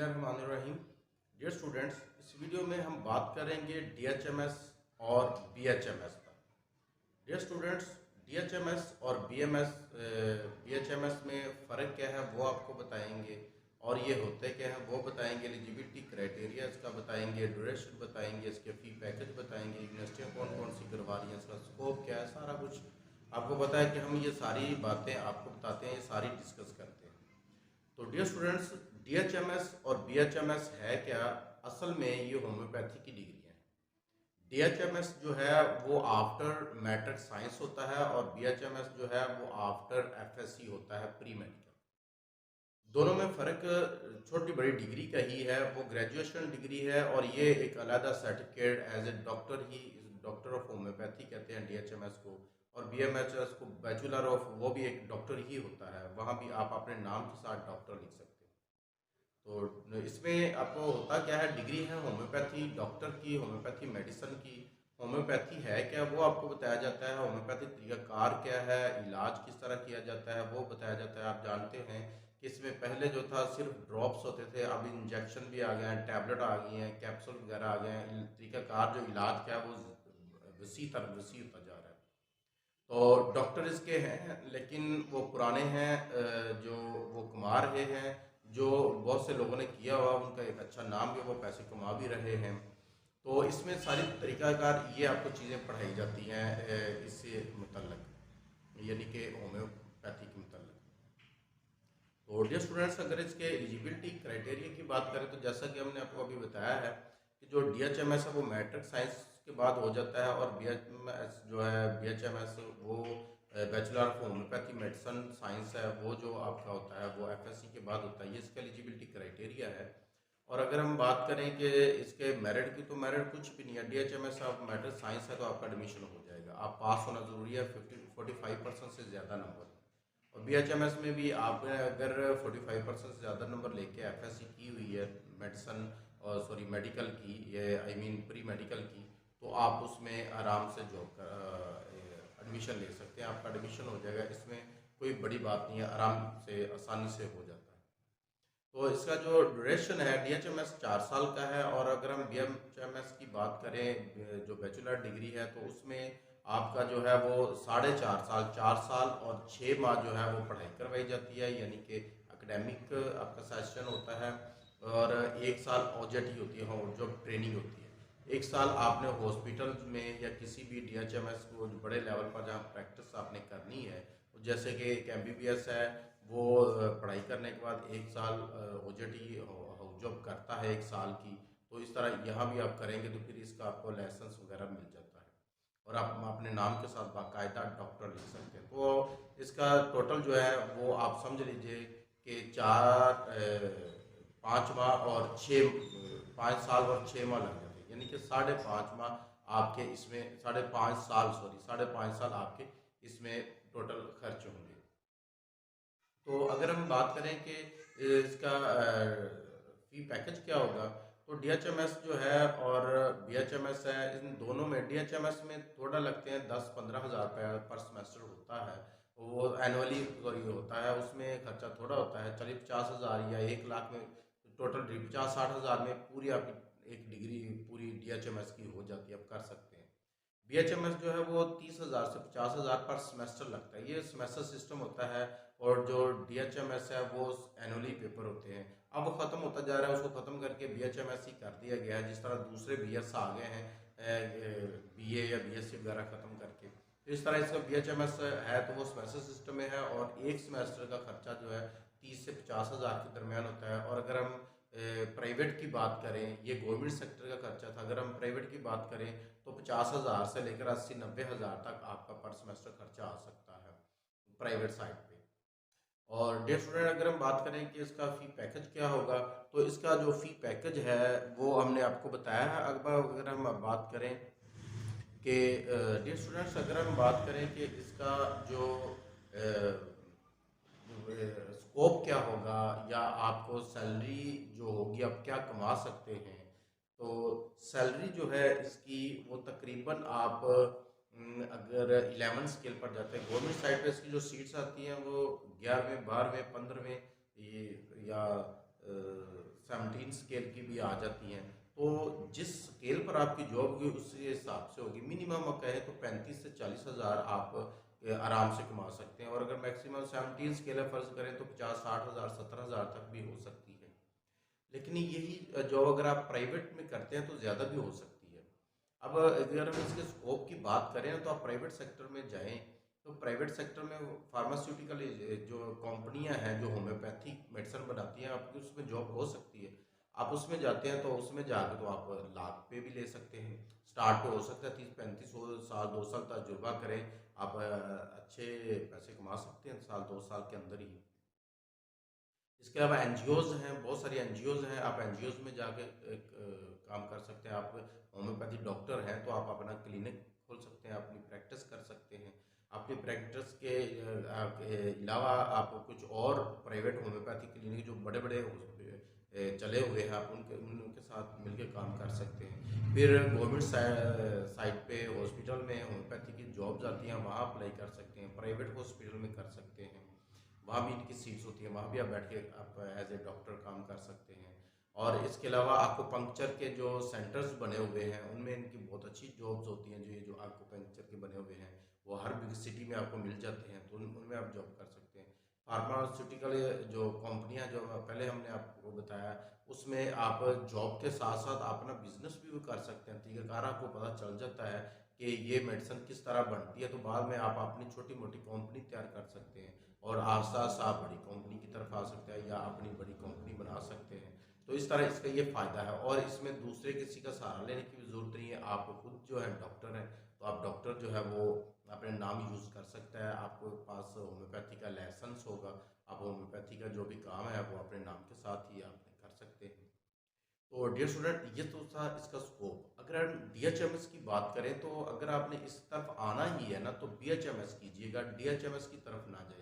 बिस्मिल्लाहिर्रहमानिर्रहीम। Dear students, इस video में हम बात करेंगे DHMS और BHMS पर। डियर स्टूडेंट्स, DHMS और BHMS में फ़र्क क्या है वो आपको बताएंगे, और ये होते क्या है वो बताएंगे। एलिजिबिलिटी क्राइटेरिया इसका बताएंगे, ड्यूरेशन बताएंगे, इसके फ़ी पैकेज बताएंगे, यूनिवर्सिटियाँ कौन कौन सी करवा रही हैं, इसका स्कोप क्या है, सारा कुछ आपको पता है कि हम ये सारी बातें आपको बताते हैं, ये सारी डिस्कस करते हैं। तो डियर स्टूडेंट्स, DHMS और BHMS है क्या? असल में ये होम्योपैथी की डिग्री है। DHMS जो है वो आफ्टर मैट्रिक साइंस होता है, और BHMS जो है वो आफ्टर FSC होता है, प्री मेडिकल। दोनों में फ़र्क छोटी बड़ी डिग्री का ही है। वो ग्रेजुएशन डिग्री है, और ये एक अलहदा सर्टिफिकेट एज ए डॉक्टर ही, डॉक्टर ऑफ होम्योपैथी कहते हैं DHMS को। और BMHS को बैचलर ऑफ, वो भी एक डॉक्टर ही होता है, वहाँ भी आप अपने नाम के साथ डॉक्टर लिख सकते हैं। तो इसमें आपको होता क्या है, डिग्री है होम्योपैथी डॉक्टर की, होम्योपैथी मेडिसिन की। होम्योपैथी है क्या वो आपको बताया जाता है, होम्योपैथी तरीकाकार क्या है, इलाज किस तरह किया जाता है वो बताया जाता है। आप जानते हैं कि इसमें पहले जो था सिर्फ ड्रॉप्स होते थे, अब इंजेक्शन भी आ गए हैं, टैबलेट आ गई हैं, कैप्सूल वगैरह आ गए हैं। तरीकाकार जो इलाज क्या है वो वसी होता जा रहा है। तो डॉक्टर इसके हैं, लेकिन वो पुराने हैं, जो वो कमा रहे हैं, जो बहुत से लोगों ने किया हुआ, उनका एक अच्छा नाम भी, वो पैसे कमा भी रहे हैं। तो इसमें सारी तरीकाकार ये आपको चीज़ें पढ़ाई जाती हैं इससे मुतल्लक, यानी कि होम्योपैथी के मुतल्लक। तो डियर स्टूडेंट्स, अगर इसके एलिजिबिलिटी क्राइटेरिया की बात करें, तो जैसा कि हमने आपको अभी बताया है कि जो DHMS है वो मैट्रिक साइंस के बाद हो जाता है, और BHMS जो है, BHMS वो bachelor of homeopathy medicine science है, वो जो आपका होता है वो FSC के बाद होता है। ये इसका एलिजिबिलिटी क्राइटेरिया है। और अगर हम बात करें कि इसके मेरिट की, तो मेरिट कुछ भी नहीं है। DHMS आप मेडिकल साइंस है तो आपका एडमिशन हो जाएगा। आप पास होना ज़रूरी है, 45% से ज़्यादा नंबर। और BHMS में भी आपने अगर 45% से ज़्यादा नंबर लेके FSC की हुई है मेडिसन, और सॉरी मेडिकल की, ये आई मीन प्री मेडिकल की, तो आप उसमें आराम से जॉब एडमिशन ले सकते हैं। आपका एडमिशन हो जाएगा, इसमें कोई बड़ी बात नहीं है, आराम से आसानी से हो जाता है। तो इसका जो ड्यूरेशन है, DHMS 4 साल का है, और अगर हम BHMS की बात करें जो बैचलर डिग्री है, तो उसमें आपका जो है वो 4.5 साल, 4 साल और 6 माह जो है वो पढ़ाई करवाई जाती है, यानी कि एकेडमिक आपका सेशन होता है। और 1 साल OJT होती है, जो ट्रेनिंग होती है। 1 साल आपने हॉस्पिटल में या किसी भी DHMS को बड़े लेवल पर जहाँ प्रैक्टिस आपने करनी है, जैसे कि एक MBBS है, वो पढ़ाई करने के बाद 1 साल OJT जॉब करता है 1 साल की। तो इस तरह यहाँ भी आप करेंगे तो फिर इसका आपको लाइसेंस वगैरह मिल जाता है, और आप अपने नाम के साथ बाकायदा डॉक्टर लिख सकते हैं। तो इसका टोटल जो है वो आप समझ लीजिए कि 5 माह और 5 साल और 6 माह लग जाते हैं, यानी कि 5.5 माह आपके इसमें, 5.5 साल, सॉरी 5.5 साल आपके इसमें टोटल खर्च होंगे। तो अगर हम बात करें कि इसका फी पैकेज क्या होगा, तो DHMS जो है और BHMS है, इन दोनों में, DHMS में थोड़ा लगते हैं 10-15 हज़ार रुपये पर सेमेस्टर होता है। वो एनुअली होता है, उसमें खर्चा थोड़ा होता है, चलिए 50,000 या 1 लाख में, टोटल 50-60 हज़ार में पूरी आपकी एक डिग्री पूरी DHMS की हो जाती है, आप कर सकते हैं। BHMS जो है वो 30,000 से 50,000 पर सेमेस्टर लगता है, ये सेमेस्टर सिस्टम होता है। और जो DHMS है वो एनुअली पेपर होते हैं। अब वो ख़त्म होता जा रहा है, उसको ख़त्म करके BHMS ही कर दिया गया है, जिस तरह दूसरे BS आ गए हैं, BA या BSc वगैरह ख़त्म करके। तो इस तरह इसका BHMS है, तो वो सेमेस्टर सिस्टम में है, और एक सेमेस्टर का खर्चा जो है 30 से 50 हज़ार के दरमियान होता है। और अगर हम प्राइवेट की बात करें, ये गवर्नमेंट सेक्टर का खर्चा था, अगर हम प्राइवेट की बात करें तो 50,000 से लेकर 80-90 हज़ार तक आपका पर सेमेस्टर खर्चा आ सकता है प्राइवेट साइड पे। और डियर स्टूडेंट, अगर हम बात करें कि इसका फ़ी पैकेज क्या होगा, तो इसका जो फ़ी पैकेज है वो हमने आपको बताया है। अगर हम बात करें कि डियर स्टूडेंट्स, अगर हम बात करें कि इसका जो स्कोप क्या होगा, या आपको सैलरी जो होगी आप क्या कमा सकते हैं, तो सैलरी जो है इसकी वो तकरीबन आप अगर 11 स्केल पर जाते हैं, गवर्नमेंट साइड पे इसकी जो सीट्स आती हैं वो 11वें 12वें 15वें, ये या 17 स्केल की भी आ जाती हैं। तो जिस स्केल पर आपकी जॉब होगी उस हिसाब से होगी। मिनिमम कहें तो 35 से 40 हज़ार आप आराम से कमा सकते हैं, और अगर मैक्सिमम 17 स्केल है फ़र्ज़ करें तो 50-60 हज़ार 70 हज़ार तक भी हो सकती है। लेकिन यही जॉब अगर आप प्राइवेट में करते हैं तो ज़्यादा भी हो सकती है। अब अगर हम इसके स्कोप की बात करें तो आप प्राइवेट सेक्टर में जाएं, तो प्राइवेट सेक्टर में फार्मास्यूटिकल जो कंपनियां हैं जो होम्योपैथिक मेडिसिन बनाती हैं, आपकी उसमें जॉब हो सकती है। आप उसमें जाते हैं तो उसमें जाकर तो आप लाख पे भी ले सकते हैं। स्टार्ट पे हो सकता है 30-35 साल 2 साल तजुर्बा करें, आप अच्छे पैसे कमा सकते हैं साल 2 साल के अंदर ही। इसके अलावा एनजीओज़ हैं, बहुत सारी एनजीओज़ हैं, आप एनजीओज़ में जाके काम कर सकते हैं। आप होम्योपैथी डॉक्टर हैं तो आप अपना क्लिनिक खोल सकते हैं, अपनी प्रैक्टिस कर सकते हैं। अपनी प्रैक्टिस के अलावा आप कुछ और प्राइवेट होम्योपैथी क्लिनिक जो बड़े बड़े चले हुए हैं, आप उनके साथ मिलकर काम कर सकते हैं। फिर गवर्नमेंट साइड पे हॉस्पिटल में होम्योपैथी की जॉब्स आती हैं, वहाँ अप्लाई कर सकते हैं। प्राइवेट हॉस्पिटल में कर सकते हैं, वहाँ भी इनकी सीट्स होती हैं, वहाँ भी आप बैठ के आप एज ए डॉक्टर काम कर सकते हैं। और इसके अलावा आकुपंक्चर के जो सेंटर्स बने हुए हैं उनमें इनकी बहुत अच्छी जॉब्स होती हैं। जो ये जो आकुपंक्चर के बने हुए हैं वो हर बिग सिटी में आपको मिल जाते हैं, तो उनमें आप जॉब कर सकते हैं। फार्मास्यूटिकल जो कंपनियां जो पहले हमने आपको बताया, उसमें आप जॉब के साथ साथ अपना बिजनेस भी कर सकते हैं। तरीकाकार आपको पता चल जाता है कि ये मेडिसिन किस तरह बनती है, तो बाद में आप अपनी छोटी मोटी कंपनी तैयार कर सकते हैं और आस्ता आस्ता आप बड़ी कंपनी की तरफ आ सकते हैं या अपनी बड़ी कंपनी बना सकते हैं। तो इस तरह इसका ये फ़ायदा है, और इसमें दूसरे किसी का सहारा लेने की भी ज़रूरत नहीं है। आप खुद जो है डॉक्टर हैं, तो आप डॉक्टर जो है वो अपने नाम यूज़ कर सकता है। आपके पास होम्योपैथी का लाइसेंस होगा, आप होम्योपैथी का जो भी काम है वो अपने नाम के साथ ही आप कर सकते हैं। तो डियर स्टूडेंट, ये तो था इसका स्कोप। अगर हम डीएचएमएस की बात करें तो अगर आपने इस तरफ आना ही है ना तो बीएचएमएस कीजिएगा, डीएचएमएस की तरफ ना जाए।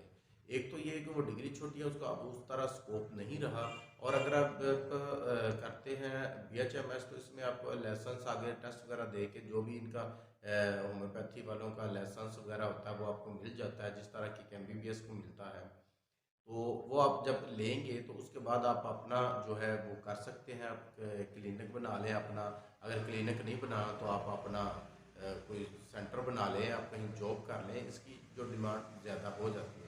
एक तो ये है कि वो डिग्री छोटी है, उसका अब उस तरह स्कोप नहीं रहा। और अगर आप करते हैं बीएचएमएस तो इसमें आपको लाइसेंस आगे टेस्ट वगैरह दे के जो भी इनका होम्योपैथी वालों का लाइसेंस वगैरह होता है वो आपको मिल जाता है, जिस तरह की एमबीबीएस को मिलता है। तो वो आप जब लेंगे तो उसके बाद आप अपना जो है वो कर सकते हैं। आप क्लिनिक बना लें अपना। अगर क्लिनिक नहीं बना तो आप अपना कोई सेंटर बना लें, आप कहीं जॉब कर लें। इसकी जो डिमांड ज़्यादा हो जाती है।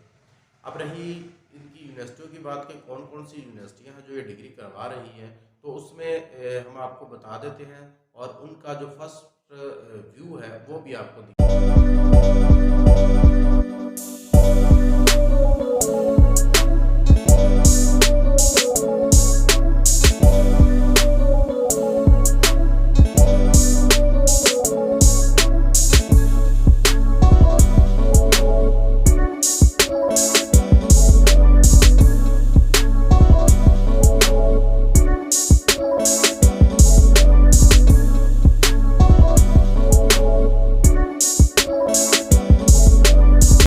अब रही इनकी यूनिवर्सिटियों की बात कि कौन कौन सी यूनिवर्सिटियाँ हैं जो ये डिग्री करवा रही हैं, तो उसमें हम आपको बता देते हैं और उनका जो फर्स्ट व्यू है वो भी आपको